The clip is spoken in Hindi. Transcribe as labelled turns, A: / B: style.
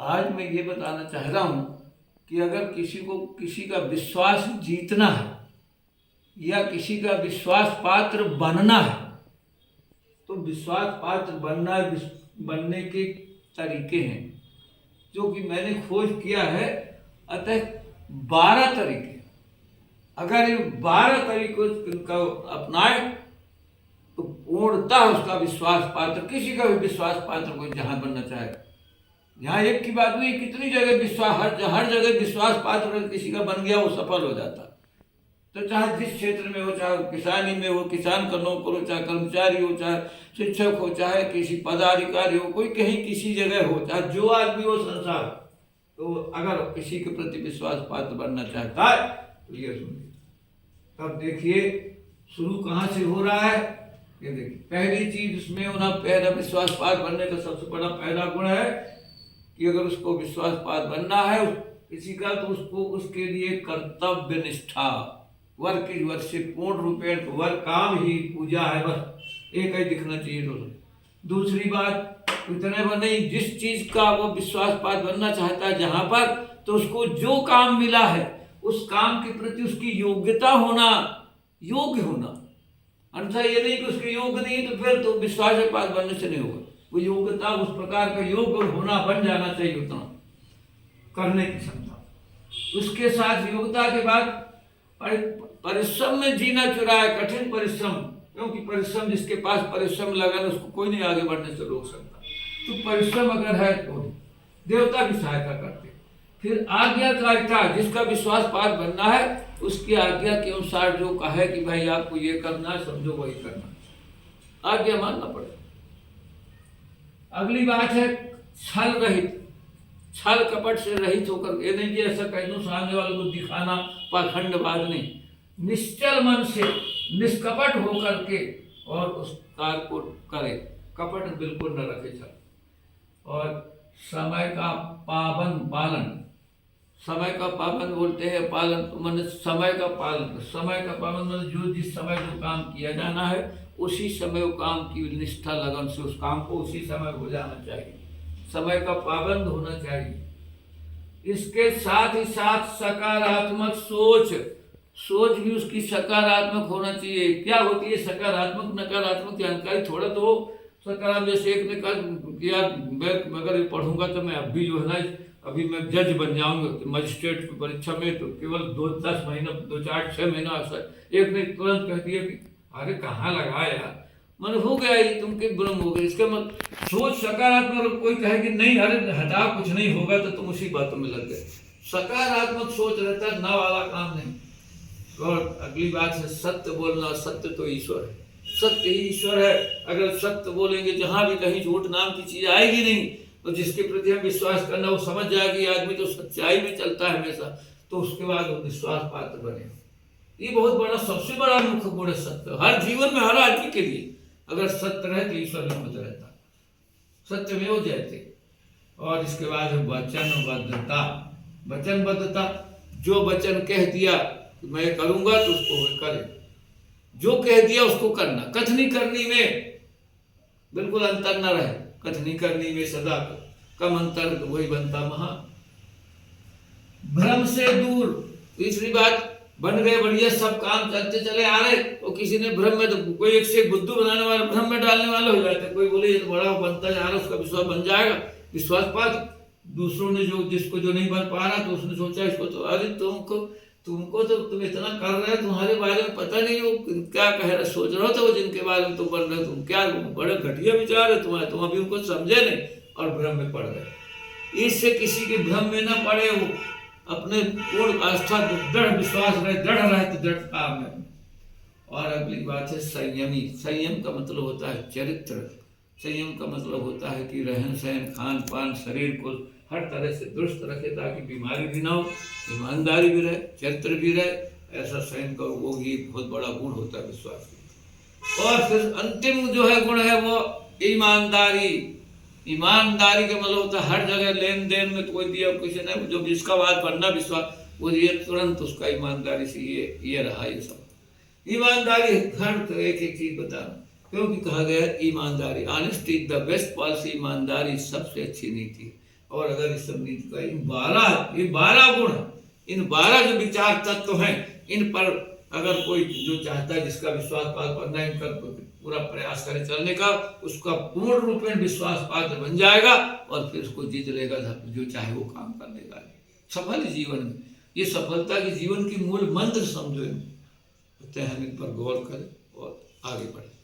A: आज मैं ये बताना चाह रहा हूँ कि अगर किसी को किसी का विश्वास जीतना है या किसी का विश्वास पात्र बनना है तो विश्वास पात्र बनने के तरीके हैं जो कि मैंने खोज किया है। अतः 12 तरीके, अगर इन 12 तरीकों का अपनाए तो पूर्णतः उसका विश्वास पात्र, किसी का भी विश्वास पात्र कोई जहाँ बनना चाहे, यहाँ एक की बात नहीं, कितनी जगह विश्वास, हर जगह विश्वास पात्र किसी का बन गया वो सफल हो जाता। तो चाहे जिस क्षेत्र में हो, चाहे किसानी में हो, किसान का नौकर हो, चाहे कर्मचारी हो, चाहे शिक्षक हो, चाहे किसी पदाधिकारी हो, कोई कहीं किसी जगह हो, चाहे जो आदमी हो संसार, तो अगर किसी के प्रति विश्वास पात्र बनना चाहता है तो ये सुनिए। तब देखिए शुरू कहाँ से हो रहा है। ये देखिए पहली चीज उसमें होना, पहला विश्वास पात्र बनने का सबसे बड़ा पहला गुण है कि अगर उसको विश्वास पात्र बनना है किसी का तो उसको उसके लिए कर्तव्य निष्ठा, वर्क इज वर्शिप, पूर्ण रूपेण वर्क काम ही पूजा है, बस एक ही दिखना चाहिए दोस्तों। दूसरी बात इतने पर नहीं, जिस चीज का वो विश्वास पात्र बनना चाहता है जहां पर, तो उसको जो काम मिला है उस काम के प्रति उसकी योग्यता होना, योग्य होना। अन्यथा ये नहीं कि उसके योग्य नहीं तो फिर तो विश्वास पात्र बनने से नहीं होगा। वो योग्यता उस प्रकार का योग्य होना, बन जाना चाहिए उतना करने की क्षमता। उसके साथ योग्यता के बाद परिश्रम में जीना चुरा है, कठिन परिश्रम, क्योंकि परिश्रम जिसके पास परिश्रम लगन उसको कोई नहीं आगे बढ़ने से रोक सकता। तो परिश्रम अगर है तो देवता की सहायता करते। फिर आज्ञाकारिता, जिसका विश्वास पात्र बनना है उसकी आज्ञा के अनुसार जो कहे कि भाई आपको ये करना है, समझो वही करना, आज्ञा मानना पड़ेगा। अगली बात है छल रहित, छल कपट से रहित होकर, ये नहीं कि ऐसा कह दो सामने वालों को दिखाना, पाखंडवाद नहीं, निश्चल मन से निष्कपट होकर के और उस कार्य को करे, कपट बिल्कुल न रखे छल। और समय का पाबंद पालन, समय का पाबंद बोलते हैं पालन, तो मन समय का पालन, समय का पाबंद मतलब जो जिस समय जो काम किया जाना है उसी समय वो काम की निष्ठा लगन से उस काम को उसी समय हो जाना चाहिए, समय का पाबंद होना चाहिए। इसके साथ ही साथ सकारात्मक सोच, सोच भी उसकी सकारात्मक होना चाहिए। क्या होती है सकारात्मक नकारात्मक जानकारी, थोड़ा तो सकारात्मक, जैसे एक ने कहा कि यार मैं अगर पढ़ूंगा तो मैं अभी जो है ना, अभी मैं जज बन जाऊंगा मजिस्ट्रेट की परीक्षा में, तो केवल 2-10 महीना, 2-4-6 महीना अवसर। एक ने तुरंत कह दिया कि अरे कहाँ लगा यार, मन हो गया ये तुमके ब्रह्म हो गए। इसका मतलब सोच सकारात्मक, कोई कहे कि नहीं अरे हटा कुछ नहीं होगा तो तुम उसी बातों में लग गए। सकारात्मक सोच रहता है, ना वाला काम नहीं। और अगली बात है सत्य बोलना, सत्य तो ईश्वर है, सत्य ही ईश्वर है। अगर सत्य बोलेंगे, जहां भी कहीं झूठ नाम की चीज आएगी नहीं, तो जिसके प्रति हम विश्वास करना वो समझ जाएगी आदमी तो सच्चाई में चलता है हमेशा, तो उसके बाद वो विश्वास पात्र बने। ये बहुत बड़ा, सबसे बड़ा मुख्य गुण है सत्य, हर जीवन में हर आदमी के लिए। अगर सत्य रहे तो ईश्वर में रहता, सत्य में हो जाते। और इसके बाद है वचनबद्धता, वचनबद्धता, जो वचन कह दिया कि मैं करूंगा तो उसको करे, जो कह दिया उसको करना। कथनी करनी में बिल्कुल अंतर न रहे, कथनी करनी में सदा कम अंतर, वही बनता महा। भ्रम से दूर, तीसरी बात, बन गए बढ़िया सब काम चलते चले आ रहे, तो किसी ने भ्रम में, तो कोई एक से बुद्धू बनाने वाला भ्रम में डालने वाला हो जाता है। कोई बोले ये तो बड़ा बनता जा रहा है, उसका विश्वास बन जाएगा, विश्वास पात्र। दूसरों ने जो जिसको जो नहीं बन पा रहा तो उसने सोचा इसको तो, अरे तुमको तो तुम इतना कर रहे हो, तुम्हारे बारे में पता नहीं वो क्या कह रहे, सोच रहे हो तो वो जिनके बारे में तुम बन रहे हो, तुम क्या बड़े घटिया विचार है तुम्हारे, तुम अभी उनको समझे नहीं और भ्रम में पड़ गए। इससे किसी के भ्रम में ना पड़े, वो अपने पूर्ण आस्था, दृढ़ विश्वास रहे, दृढ़ रहे तो दृढ़ काम में। और अगली बात है संयमी, संयम का मतलब होता है चरित्र, संयम का मतलब होता है कि रहन सहन, खान पान, शरीर को हर तरह से दुरुस्त रखे ताकि बीमारी भी ना हो, ईमानदारी भी रहे, चरित्र भी रहे। ऐसा संयम का वो भी बहुत बड़ा गुण होता है विश्वास की। और फिर अंतिम जो है गुण है वो ईमानदारी। ईमानदारी का मतलब होता है हर जगह लेन देन में कोई दिया किसी ने जो जिसका बात बनना विश्वास, वो ये तुरंत उसका ईमानदारी से ये रहा। ये सब ईमानदारी, हर एक एक चीज बताना, क्योंकि कहा गया है ईमानदारी, honesty is the best policy, ईमानदारी सबसे अच्छी नीति है। और अगर इस सब नीति का ये 12 गुण, इन 12 जो विचार तत्व हैं, इन पर अगर कोई जो चाहता है, जिसका विश्वास पात्र बनना है, इनका पूरा प्रयास करे चलने का, उसका पूर्ण रूप में विश्वास पात्र बन जाएगा और फिर उसको जीत लेगा, जो चाहे वो काम कर लेगा सफल जीवन में। ये सफलता के जीवन की मूल मंत्र समझो, हम इन पर गौर करें और आगे बढ़ें।